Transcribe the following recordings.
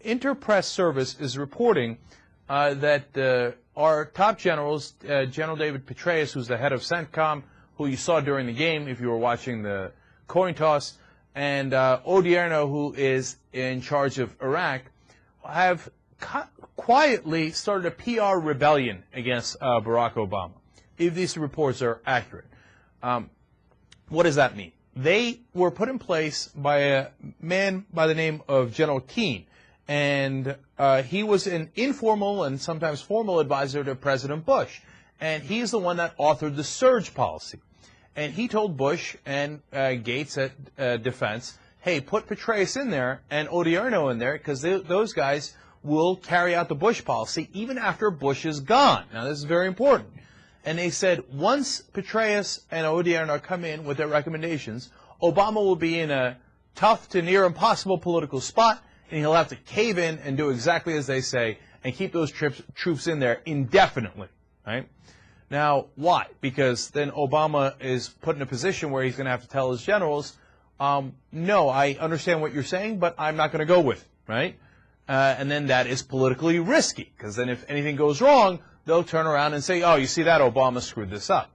Interpress Service is reporting that our top generals, General David Petraeus, who's the head of CENTCOM, who you saw during the game if you were watching the coin toss, and Odierno, who is in charge of Iraq, have quietly started a PR rebellion against Barack Obama, if these reports are accurate. What does that mean? They were put in place by a man by the name of General Keane, and he was an informal and sometimes formal advisor to President Bush, and he's the one that authored the surge policy. And he told Bush and Gates at Defense, hey, put Petraeus in there and Odierno in there, because those guys will carry out the Bush policy even after Bush is gone. Now, this is very important. And they said once Petraeus and Odierno come in with their recommendations, Obama will be in a tough to near impossible political spot, and he'll have to cave in and do exactly as they say and keep those troops in there indefinitely, right? Now, why? Because then Obama is put in a position where he's going to have to tell his generals, no, I understand what you're saying, but I'm not going to go with it, right? And then that is politically risky, because then if anything goes wrong, they'll turn around and say, oh, you see that? Obama screwed this up.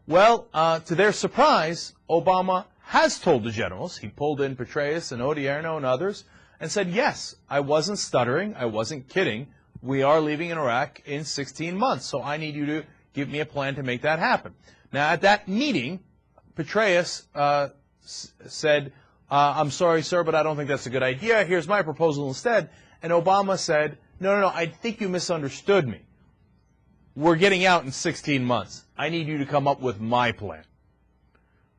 Well, to their surprise, Obama has told the generals, he pulled in Petraeus and Odierno and others, and said, yes, I wasn't stuttering, I wasn't kidding, we are leaving in Iraq in 16 months, so I need you to give me a plan to make that happen. Now, at that meeting, Petraeus said, I'm sorry, sir, but I don't think that's a good idea. Here's my proposal instead. And Obama said, no, I think you misunderstood me. We're getting out in 16 months. I need you to come up with my plan.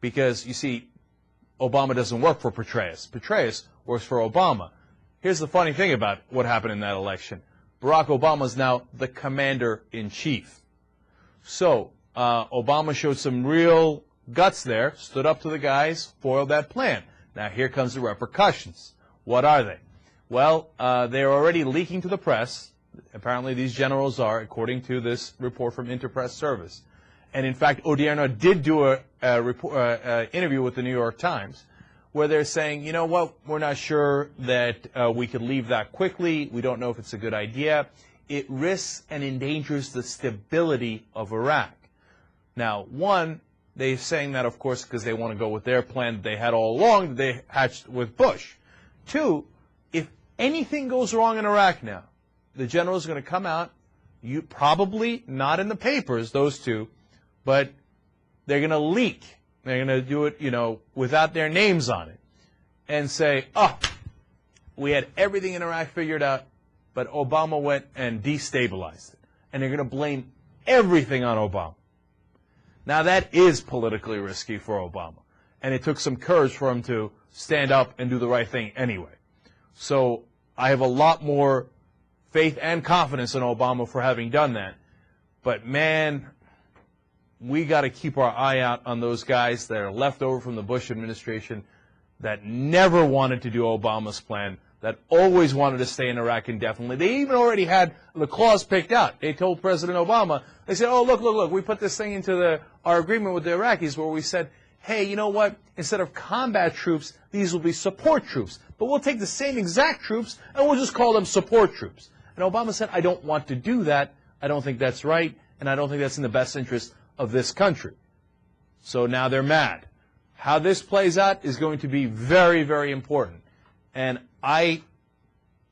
Because, you see, Obama doesn't work for Petraeus. Petraeus works for Obama. Here's the funny thing about what happened in that election. Barack Obama is now the commander-in-chief. So, Obama showed some real guts there, stood up to the guys, foiled that plan. Now, here comes the repercussions. What are they? Well, they're already leaking to the press. Apparently, these generals are, according to this report from Interpress Service. And, in fact, Odierno did do an interview with the New York Times where they're saying, you know what, we're not sure that we could leave that quickly. We don't know if it's a good idea. It risks and endangers the stability of Iraq. Now, one, they're saying that, of course, because they want to go with their plan that they had all along that they hatched with Bush. Two, if anything goes wrong in Iraq now, the generals are going to come out, you probably not in the papers, those two, but they're going to leak. They're going to do it, you know, without their names on it, and say, oh, we had everything in Iraq figured out, but Obama went and destabilized it. And they're going to blame everything on Obama. Now, that is politically risky for Obama. And it took some courage for him to stand up and do the right thing anyway. So I have a lot more faith and confidence in Obama for having done that. But, man, we got to keep our eye out on those guys that are left over from the Bush administration that never wanted to do Obama's plan, that always wanted to stay in Iraq indefinitely. They even already had the clause picked out. They told President Obama, they said, oh, look, we put this thing into our agreement with the Iraqis where we said, hey, you know what, instead of combat troops, these will be support troops. But we'll take the same exact troops and we'll just call them support troops. And Obama said, I don't want to do that. I don't think that's right, and I don't think that's in the best interest of this country. So now they're mad. How this plays out is going to be very, very important. And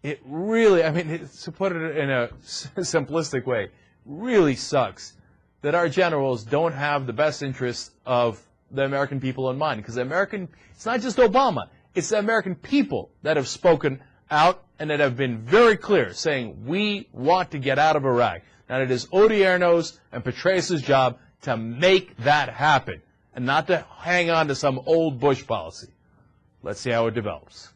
it really, I mean, to put it in a simplistic way, really sucks that our generals don't have the best interests of the American people in mind. Because it's not just Obama, it's the American people that have spoken out and that have been very clear, saying we want to get out of Iraq. Now, it is Odierno's and Petraeus' job to make that happen and not to hang on to some old Bush policy. Let's see how it develops.